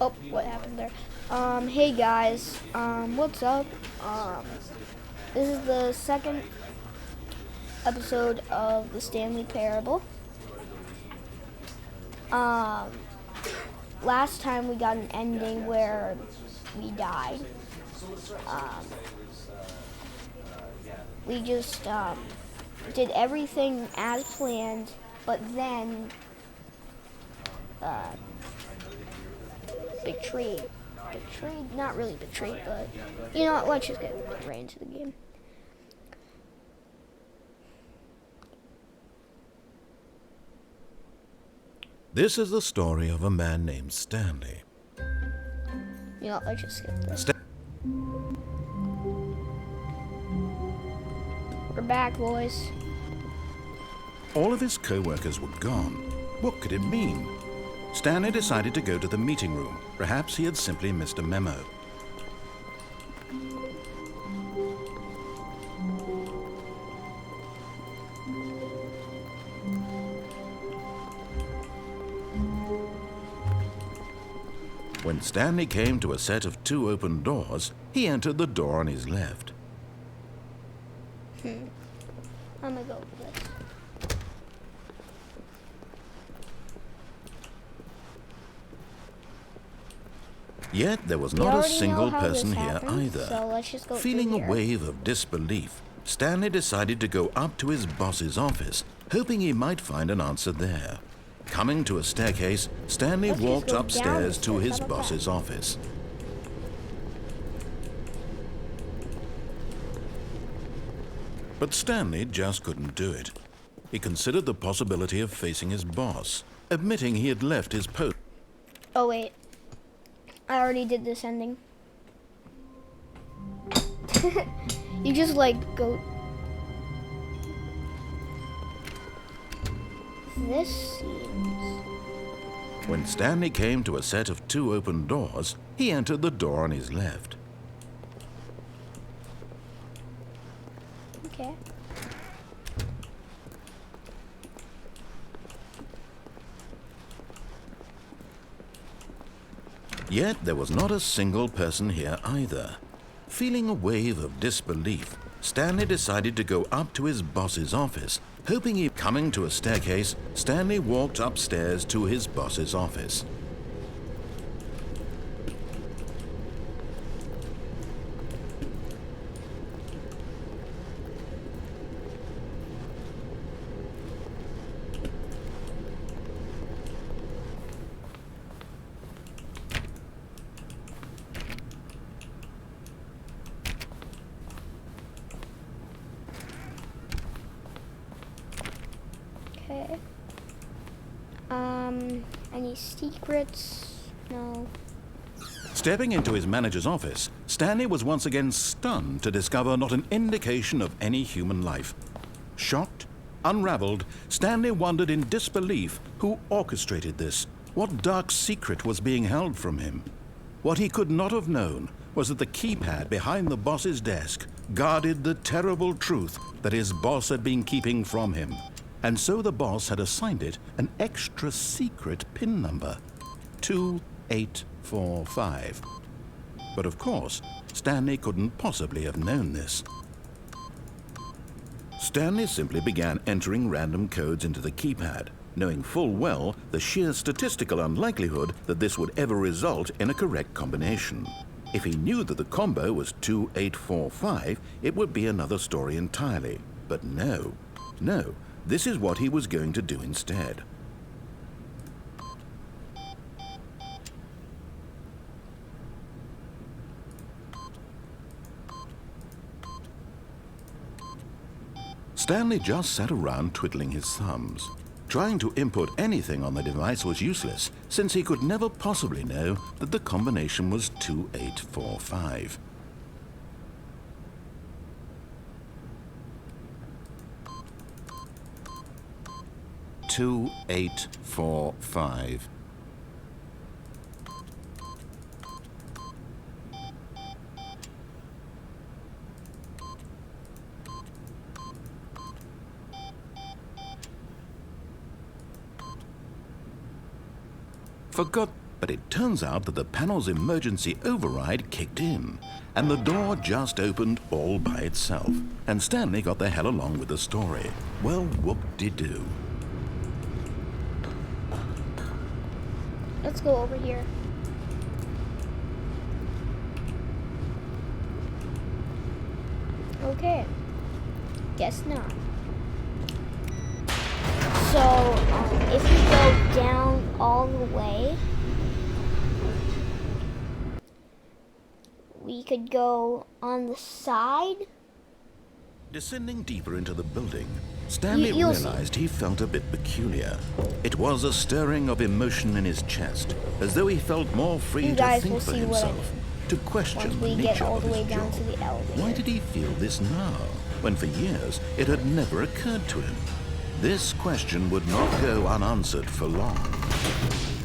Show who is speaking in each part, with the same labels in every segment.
Speaker 1: Oh, what happened there? Hey guys, what's up? This is the second episode of the Stanley Parable. Um, Last time we got an ending where we died. Um, we just did everything as planned, but then betrayed. Not really betrayed, but you know what? Let's just get right into the game.
Speaker 2: This is the story of a man named Stanley.
Speaker 1: You know, let's just skip this. We're back, boys.
Speaker 2: All of his co-workers were gone. What could it mean? Stanley decided to go to the meeting room. Perhaps he had simply missed a memo. When Stanley came to a set of 2 open doors, he entered the door on his left.
Speaker 1: I'm gonna go with this.
Speaker 2: Yet there was
Speaker 1: We
Speaker 2: not a
Speaker 1: already know
Speaker 2: single
Speaker 1: how
Speaker 2: person
Speaker 1: this
Speaker 2: here
Speaker 1: happened,
Speaker 2: either.
Speaker 1: So let's just go
Speaker 2: Feeling
Speaker 1: through
Speaker 2: a
Speaker 1: here.
Speaker 2: wave of disbelief, Stanley decided to go up to his boss's office, hoping he might find an answer there. Coming to a staircase, Stanley
Speaker 1: Let's just
Speaker 2: walked
Speaker 1: go down
Speaker 2: upstairs
Speaker 1: the
Speaker 2: to
Speaker 1: stairs.
Speaker 2: his
Speaker 1: How about
Speaker 2: boss's
Speaker 1: that?
Speaker 2: office. But Stanley just couldn't do it. He considered the possibility of facing his boss, admitting he had left his post.
Speaker 1: Oh wait, I already did this ending. You just like go. This seems.
Speaker 2: When Stanley came to a set of 2 open doors, he entered the door on his left.
Speaker 1: Okay.
Speaker 2: Yet there was not a single person here either. Feeling a wave of disbelief, Stanley decided to go up to his boss's office, hoping he... Coming to a staircase, Stanley walked upstairs to his boss's office.
Speaker 1: Okay. Any secrets? No.
Speaker 2: Stepping into his manager's office, Stanley was once again stunned to discover not an indication of any human life. Shocked, unraveled, Stanley wondered in disbelief who orchestrated this. What dark secret was being held from him? What he could not have known was that the keypad behind the boss's desk guarded the terrible truth that his boss had been keeping from him. And so the boss had assigned it an extra secret PIN number, 2845. But of course, Stanley couldn't possibly have known this. Stanley simply began entering random codes into the keypad, knowing full well the sheer statistical unlikelihood that this would ever result in a correct combination. If he knew that the combo was 2845, it would be another story entirely. But no, this is what he was going to do instead. Stanley just sat around twiddling his thumbs. Trying to input anything on the device was useless, since he could never possibly know that the combination was 2845. Two, 845. Forgot But it turns out that the panel's emergency override kicked in, and the door just opened all by itself. And Stanley got the hell along with the story. Well, whoop-de-doo.
Speaker 1: Let's go over here. Okay. Guess not. So, if you go down all the way, we could go on the side.
Speaker 2: Descending deeper into the building, Stanley
Speaker 1: You'll see.
Speaker 2: realized he felt a bit peculiar. It was a stirring of emotion in his chest, as though he felt more free
Speaker 1: You
Speaker 2: to
Speaker 1: guys
Speaker 2: think
Speaker 1: will
Speaker 2: for
Speaker 1: see what I
Speaker 2: himself,
Speaker 1: mean
Speaker 2: to question
Speaker 1: once
Speaker 2: the
Speaker 1: we get
Speaker 2: nature
Speaker 1: all
Speaker 2: of
Speaker 1: the way
Speaker 2: his
Speaker 1: down
Speaker 2: job.
Speaker 1: to the elevator.
Speaker 2: Why did he feel this now, when for years it had never occurred to him? This question would not go unanswered for long.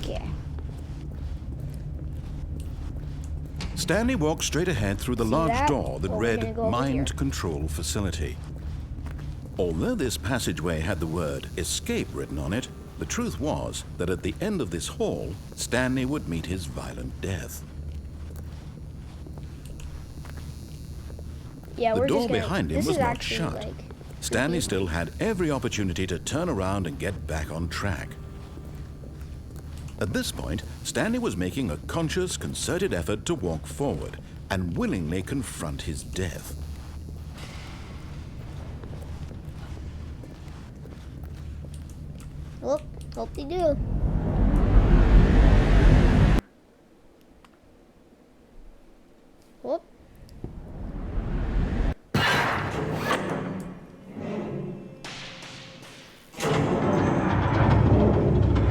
Speaker 1: Okay.
Speaker 2: Stanley walked straight ahead through the
Speaker 1: See
Speaker 2: large
Speaker 1: that?
Speaker 2: door that
Speaker 1: Or we're gonna
Speaker 2: read
Speaker 1: go over
Speaker 2: Mind
Speaker 1: here.
Speaker 2: Control Facility. Although this passageway had the word escape written on it, the truth was that at the end of this hall, Stanley would meet his violent death.
Speaker 1: Yeah,
Speaker 2: The
Speaker 1: we're
Speaker 2: door
Speaker 1: just gonna,
Speaker 2: behind him
Speaker 1: this
Speaker 2: was
Speaker 1: is
Speaker 2: not
Speaker 1: actually,
Speaker 2: shut.
Speaker 1: like,
Speaker 2: Stanley
Speaker 1: creepy.
Speaker 2: still had every opportunity to turn around and get back on track. At this point, Stanley was making a conscious, concerted effort to walk forward and willingly confront his death.
Speaker 1: Hope they do. Whoop.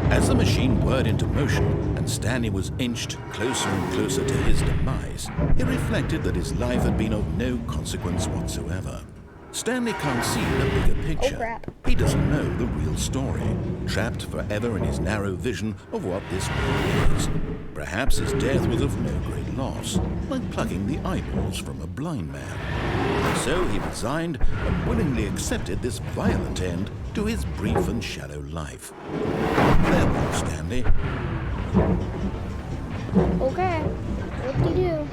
Speaker 2: As the machine whirred into motion and Stanley was inched closer and closer to his demise, he reflected that his life had been of no consequence whatsoever. Stanley can't see the bigger picture.
Speaker 1: Oh, crap.
Speaker 2: He doesn't know the real story, trapped forever in his narrow vision of what this world is. Perhaps his death was of no great loss, like plucking the eyeballs from a blind man. So he resigned and willingly accepted this violent end to his brief and shallow life. Farewell, Stanley.
Speaker 1: Okay. What do you do?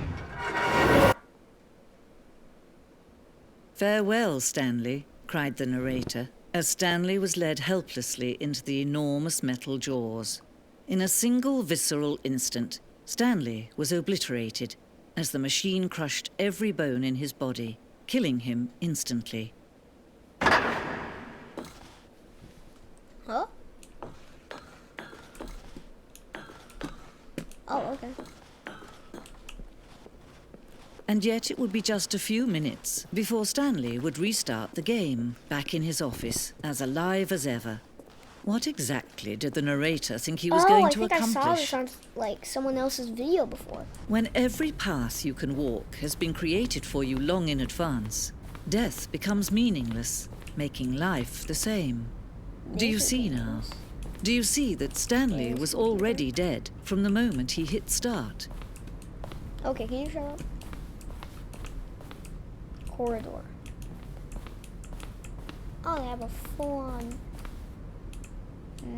Speaker 3: "Farewell, Stanley," cried the narrator, as Stanley was led helplessly into the enormous metal jaws. In a single visceral instant, Stanley was obliterated as the machine crushed every bone in his body, killing him instantly.
Speaker 1: Huh? Oh, okay.
Speaker 3: And yet it would be just a few minutes before Stanley would restart the game, back in his office, as alive as ever. What exactly did the narrator think he was going to
Speaker 1: I think I saw
Speaker 3: accomplish?
Speaker 1: this on, like, someone else's video before.
Speaker 3: When every path you can walk has been created for you long in advance, death becomes meaningless, making life the same. Do you see now? Do you see that Stanley was already dead from the moment he hit start?
Speaker 1: Okay, can you shut up? Corridor. Oh, they have a full-on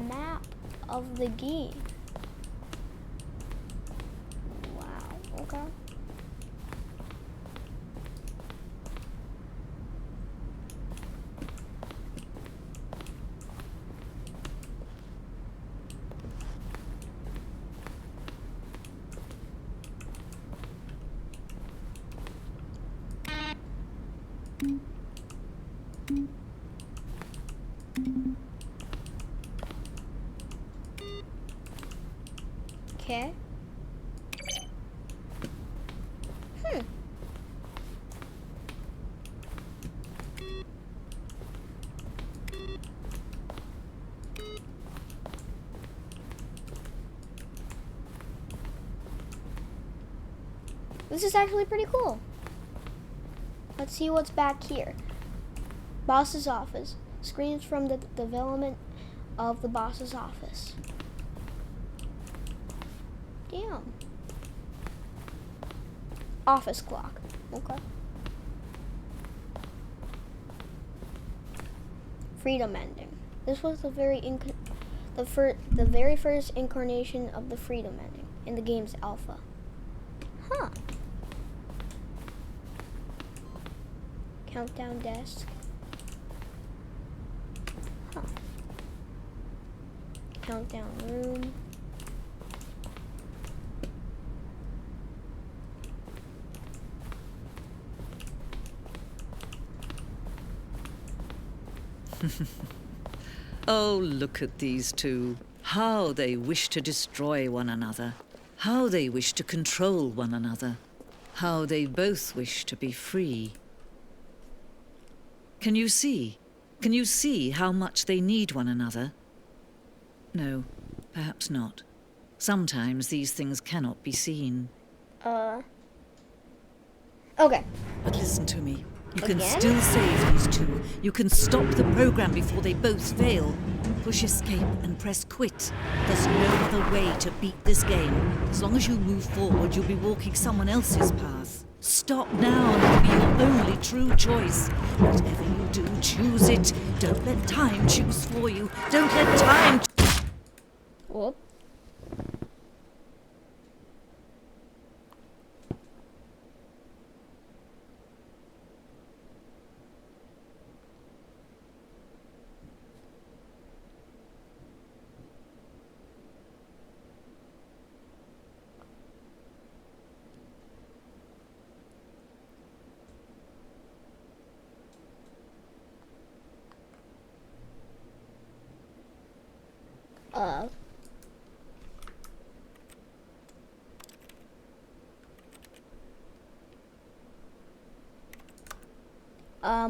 Speaker 1: map of the game. Wow, okay. Okay. This is actually pretty cool. Let's see what's back here. Boss's office. Screams from the development of the boss's office. Damn. Office clock. Okay. Freedom ending. This was the very the very first incarnation of the freedom ending in the game's alpha. Huh. Countdown desk. Huh. Countdown room.
Speaker 3: Oh, look at these two. How they wish to destroy one another. How they wish to control one another. How they both wish to be free. Can you see? Can you see how much they need one another? No, perhaps not. Sometimes these things cannot be seen.
Speaker 1: Okay.
Speaker 3: But listen to me. You can
Speaker 1: Again?
Speaker 3: still save these two. You can stop the program before they both fail. Push escape and press quit. There's no other way to beat this game. As long as you move forward, you'll be walking someone else's path. Stop now and it'll be your only true choice. Whatever you do, choose it. Don't let time choose for you. Don't let time...
Speaker 1: Whoop.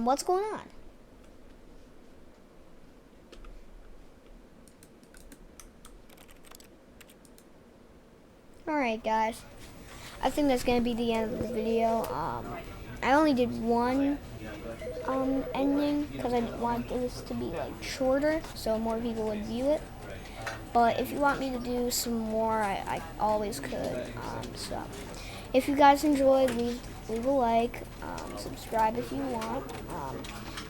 Speaker 1: What's going on? Alright guys, I think that's gonna be the end of the video. I only did one ending because I wanted this to be like shorter so more people would view it. But if you want me to do some more, I always could. So if you guys enjoyed, leave a like, subscribe if you want,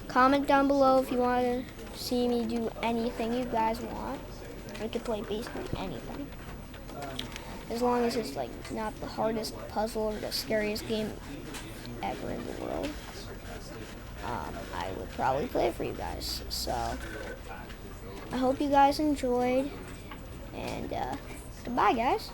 Speaker 1: comment down below if you want to see me do anything you guys want. I could play basically anything, as long as it's like not the hardest puzzle or the scariest game ever in the world. I would probably play it for you guys. So I hope you guys enjoyed, and goodbye guys.